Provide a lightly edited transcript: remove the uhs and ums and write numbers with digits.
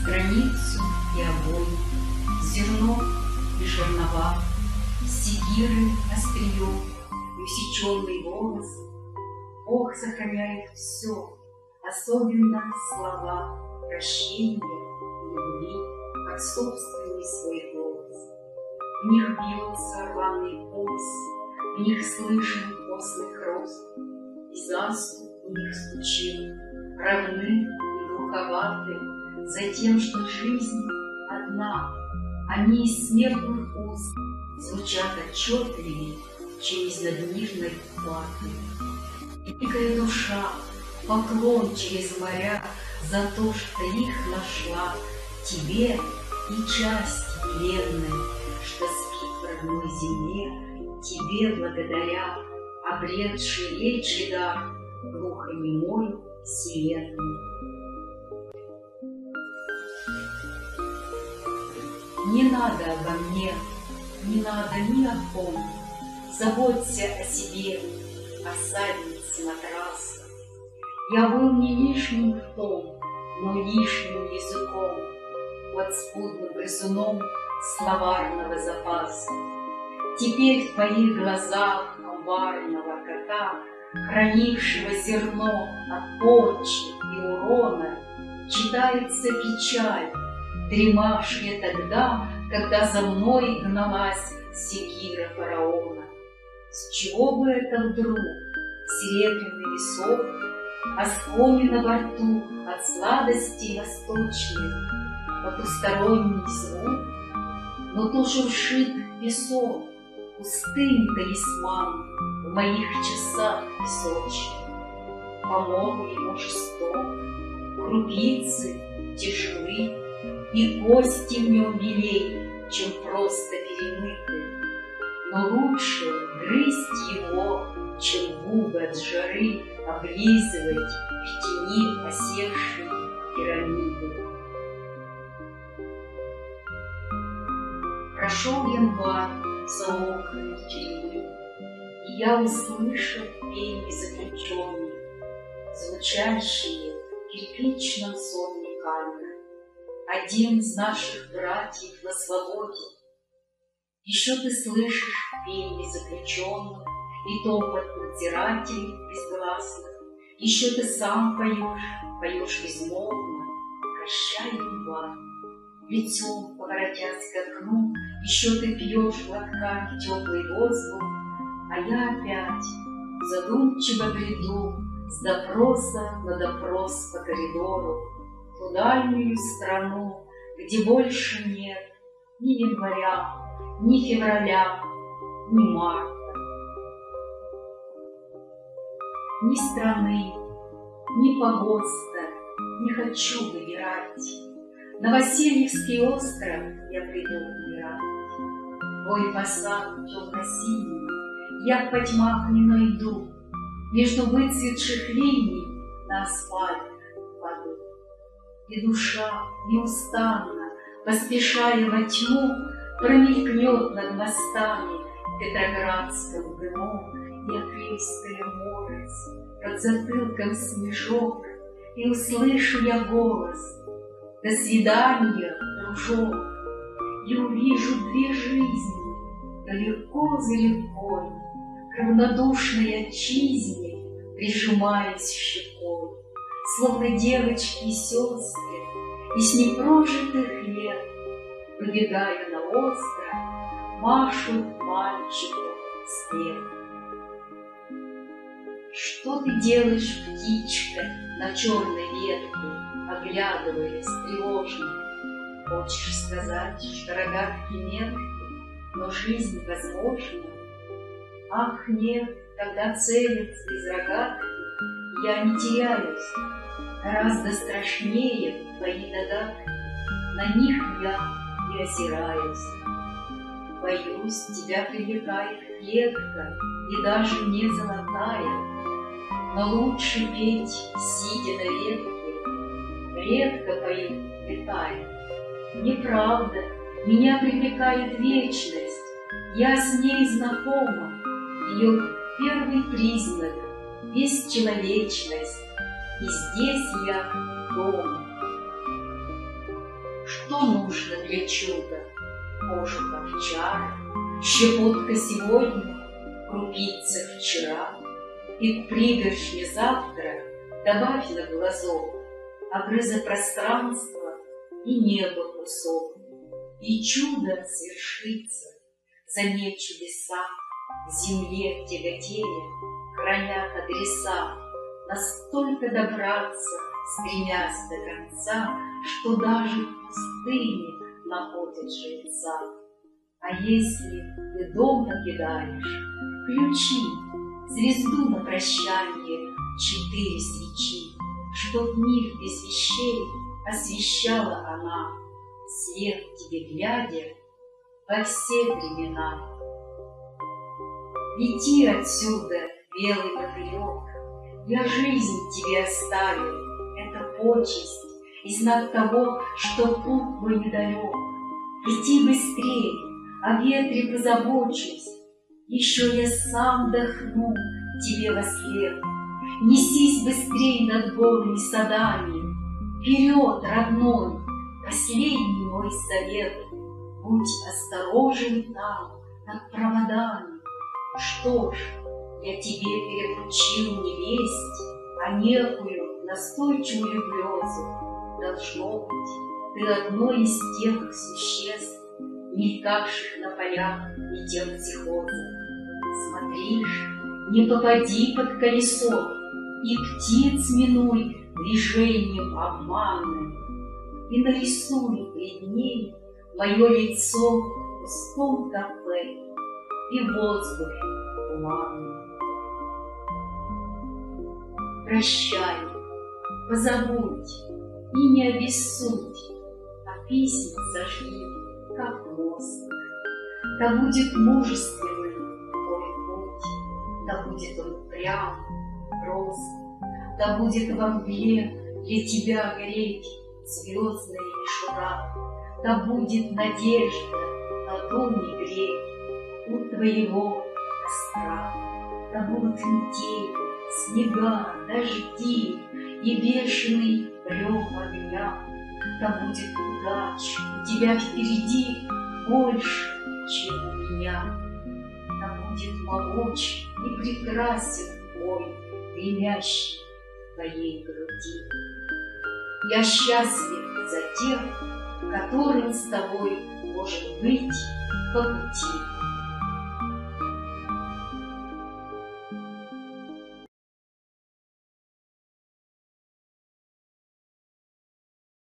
Страницу и обои, зерно и жернова, секиры острием и усеченный голос. Бог сохраняет все, особенно слова прощения и любви, как собственный свой голос. В них бьется рваный пульс, в них слышен постный хруст, и заступ в них звучит, равны и глуховаты, за тем, что жизнь одна, они из смертных уст звучат отчетливее, чем из надмирной платы. Дикая душа, поклон через моря за то, что их нашла, тебе и часть вленной, что спит в родной земле, тебе благодаря, обретший речь и дар глухонемой вселенной. Не надо обо мне, не надо ни о ком, заботься о себе, осаднице матраса. Я был не лишним ртом, но лишним языком, подспудным грызуном словарного запаса. Теперь в твоих глазах амбарного кота, хранившего зерно от порчи и урона, читается печаль, дремавшая тогда, когда за мной гналась секира фараона. С чего бы это вдруг серебряный висок, оскомина во рту от сладостей восточных, потусторонний звук, но то шуршит песок, пустынь талисман в моих часах песочных. Помог ему жесток, крупицы тяжелы, и кости в нем белей, чем просто перемыты. Но лучше грызть его, чем губы от жары облизывать в тени осевшей пирамиды. Прошел январь за окнами тюрьмы, и я услышал пение заключенных, звучащие в кирпичном сонме камеры. Один из наших братьев на свободе. Еще ты слышишь пение заключенных и топот надзирателей безгласных. Еще ты сам поешь безмолвно, прощай, январь. Лицом поворотясь к окну, еще ты пьешь глотками теплый воздух, а я опять задумчиво бреду с допроса на допрос по коридору, в ту дальнюю страну, где больше нет ни января, ни февраля, ни марта. Ни страны, ни погоста не хочу выбирать. На Васильевский остров я приду умирать. Твой фасад темно-синий я в потьмах не найду, между выцветших линий на асфальт паду. И душа неустанно, поспешая во тьму, промелькнет над мостами Петроградского ГМО, и оклейская морось, под затылком снежок, и услышу я голос: «До свидания, дружок!» И увижу две жизни, далеко за рекой, к равнодушной отчизне прижимаясь щекой, словно девочки и сестры из непрожитых лет, выбегая на остров, машут мальчику вслед. Что ты делаешь, птичка, на черной ветке, оглядываясь тревожно? Хочешь сказать, что рогатки меткие, но жизнь возможна? Ах, нет, когда целятся из рогатки, я не теряюсь. Гораздо страшнее твои догадки, на них я и озираюсь. Боюсь, тебя привлекает клетка, и даже не золотая, но лучше петь, сидя на ветке, редко поет летая. Неправда, меня привлекает вечность, я с ней знакома, ее первый признак — бесчеловечность, и здесь я дома. Что нужно для чуда? Пошуков вчера, щепотка сегодня, крупица вчера, и к пригоршне завтра добавь на глазок огрыза пространства и небо кусок, и чудо свершится. Заметь чудеса, к земле тяготея хранят адреса, настолько добраться, стремясь до конца, что даже в пустыне находят жильца. А если ты дом покидаешь, включи звезду на прощанье 4 свечи, чтоб мир без вещей освещала она, свет тебе глядя во все времена. Лети отсюда, белый мотылек, я жизнь тебе оставил, это почесть и знак того, что путь твой недалек. Лети быстрей, о ветре позабочусь, еще я сам дохну тебе вослед. Несись быстрей над голыми садами, вперед, родной, последний мой совет. Будь осторожен там, над проводами. Что ж, я тебе перепоручил не весть, а некую настойчивую грезу. Должно быть, ты одно из тех существ, мелькавших на полях метеопсихоза. Смотри ж, не попади под колесо, и птиц минуй движением обманным, и нарисуй пред ней мое лицо в пустом кафе и воздух туманный. Прощай, позабудь и не обессудь, а письма сожги, как мост. Да будет мужественным твой путь, да будет он прям, прост, да будет во мгле для тебя гореть звездная мишура, да будет надежда ладони греть у твоего костра, да будут метели, снега, дожди и бешеный рев огня, да будет удача у тебя впереди больше, чем у меня, да будет могуч и прекрасен бой, гремящий в твоей груди. Я счастлив за тех, которым с тобой может быть по пути.